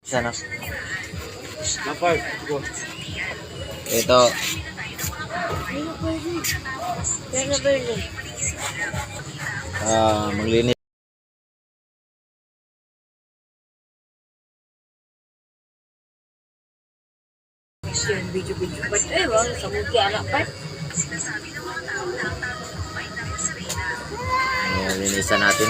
Sana. Lapart. Ito. Maglinis. Video-video pa wang sa muki anak pa. Linisan natin.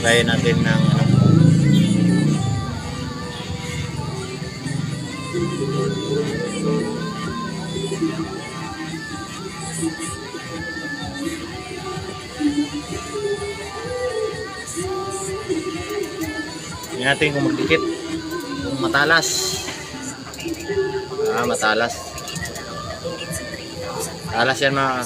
Try natin ng Tingnan natin kung magdikit, kung matalas. Matalas. Matalas yan mga.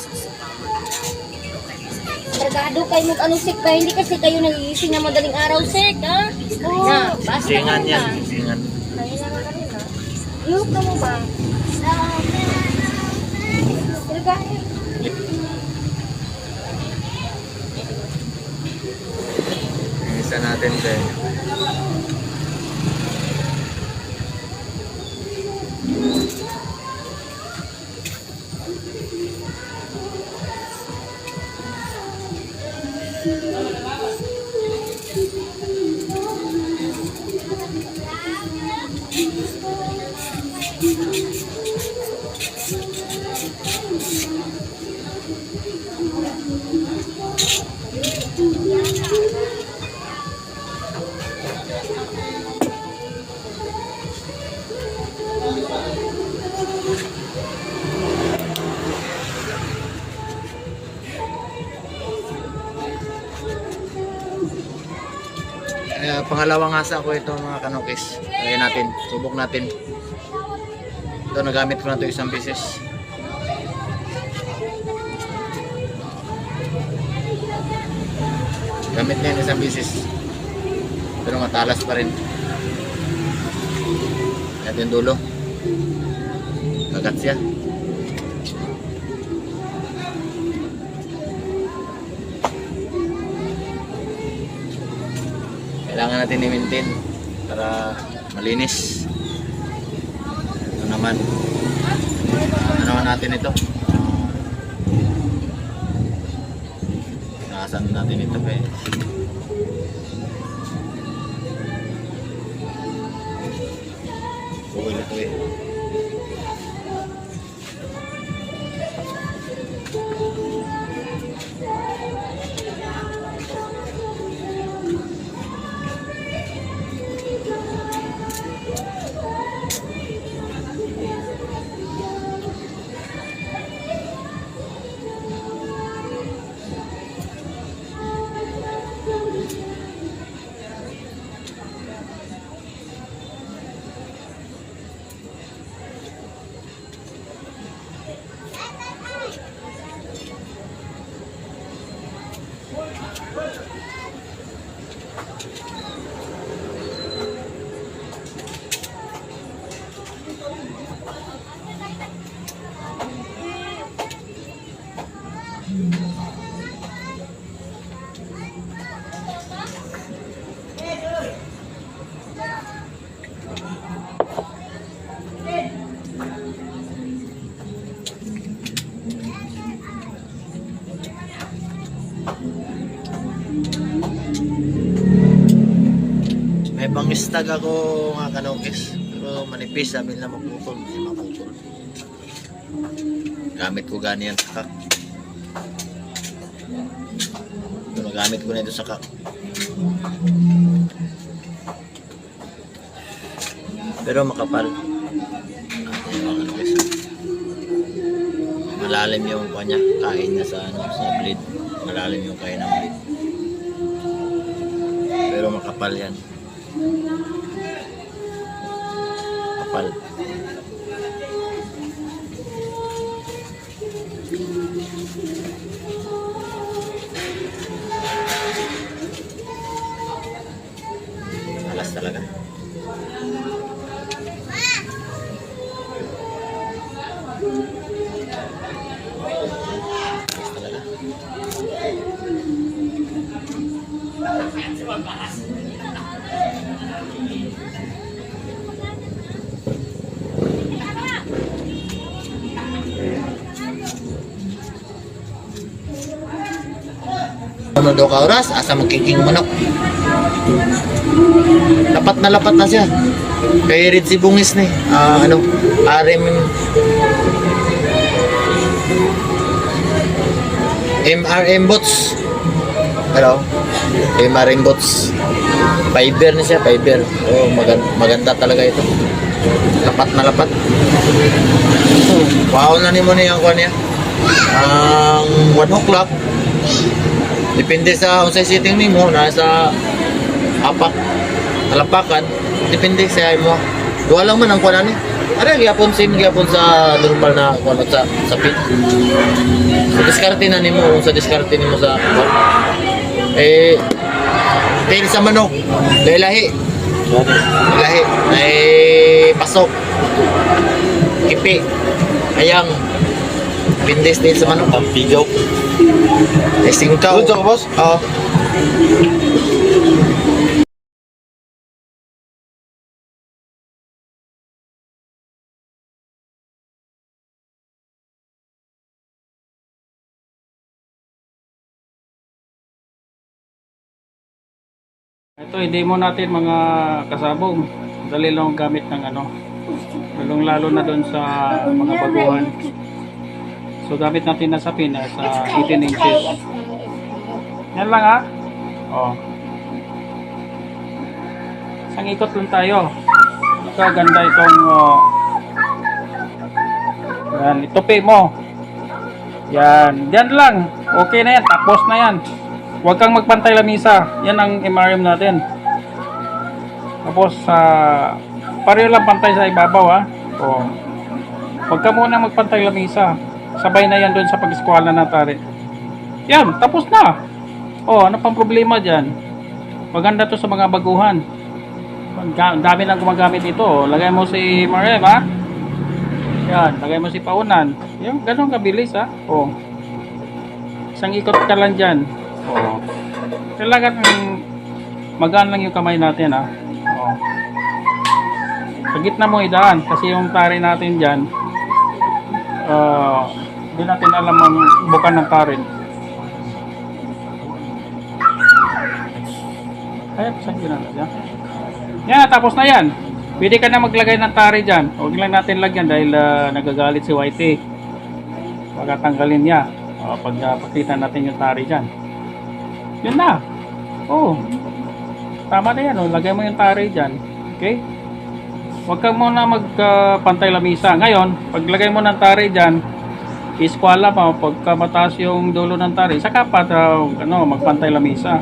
Kargado kayo mag-ano sik ba? Hindi kasi kayo nagigising na madaling araw sik, ha? Oo. Basta Singan yan, singan. Kaya naman ka rin, ha? Iyok na mo ba? Kargado. Isa natin din. Pangalawang asa ko ito mga kanokis. Try natin, subok natin. Ito nagamit ko na ito isang beses. Gamit na yun isang beses. Pero matalas pa rin. Natin dulo. Kagat siya. Kailangan natin i-maintain para malinis. Ito naman. Ano naman natin ito? Nakasan natin ito guys. Buhay ito eh. May pangistag ako mga kanokis, pero manipis, sabi nila maputol, hindi maputol. Gamit ko gani yan sa kak. Ito, nagamit ko na ito sa kak. Pero makapal. Ayan mga kanokis. Malalim yung kanya, kain niya sa, sa blade. Malalim yung kain ng blade. Pero makapal yan. Kapal. Alas talaga. sunod o ka oras, asa magkiking manok. Lapat na siya. Kay Red si Bungis ni. RM MRM bots. Hello? MRM bots. Fiber na siya, fiber. Oh, maganda talaga ito. Lapat na lapat. Wow na ni mo niya ang kuha niya. Ang 1 o'clock. Depende sa unsay setting nimo, nasa apak, talapakan. Depende sa mo. Duwa lang man ang kuha ni. Ara gyapon sa normal na kuha sa pin. So diskarte na nimo sa diskarte nimo sa tail sa manok, lahi. Lahi. Pasok. Kipi. Ayang. Pindes din sa manok. Ang pigaw. Singkaw. Doon sa boss? Oo. Ito, i-demo natin mga kasabong. Dali lang ang gamit ng lalong lalo na doon sa mga baguhan. So gamit natin na sapin sa 18 inches. Yan lang ha. Oh. Isang ikot lang tayo. Ito, ganda itong yan, itupi mo. Yan, yan lang. Okay na yan, tapos na yan. Huwag kang magpantay lamisa. Yan ang MRM natin. Tapos pareho lang pantay sa ibabaw ha. O, huwag ka muna magpantay lamisa. Sabay na yan doon sa pag-eskwala na tari. Yan, tapos na. O, ano pang problema dyan? Maganda to sa mga baguhan. Dami lang gumagamit ito. Lagay mo si MRM ha. Yan, lagay mo si paunan. Yan, ganun kabilis ha. O, isang ikot ka lang dyan. Oh. Kailangan magaan lang yung kamay natin ha. Oh. Sa gitna mo idaan kasi yung tari natin diyan hindi natin alam ang bukan ng tari. Ay, saan ginagawa? Yan, tapos na yan. Pwede ka na maglagay ng tari diyan. Huwag lang natin lagyan dahil nagagalit si Whitey. Baka tanggalin niya. Pag pakita natin yung tari diyan. Yun na. Oh. Tama na yan. Oh. Lagay mo yung tari dyan. Okay? Huwag kang muna magpantay lamisa. Ngayon, paglagay mo ng tari dyan, iskwala pa. Pagka mataas yung dulo ng tari, saka pa magpantay lamisa.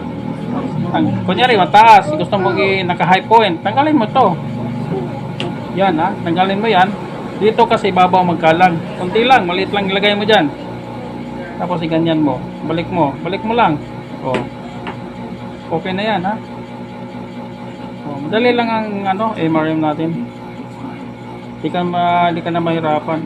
Kunyari, mataas. Gusto mo naka-high point. Tanggalin mo to. Yan ha. Tanggalin mo yan. Dito kasi babaw magkalang. Kunti lang. Maliit lang ilagay mo dyan. Tapos iganyan mo. Balik mo. Balik mo lang. Oh. Okay na yan ha. Oh, madali lang ang MRM natin. Hindi ka na mahirapan.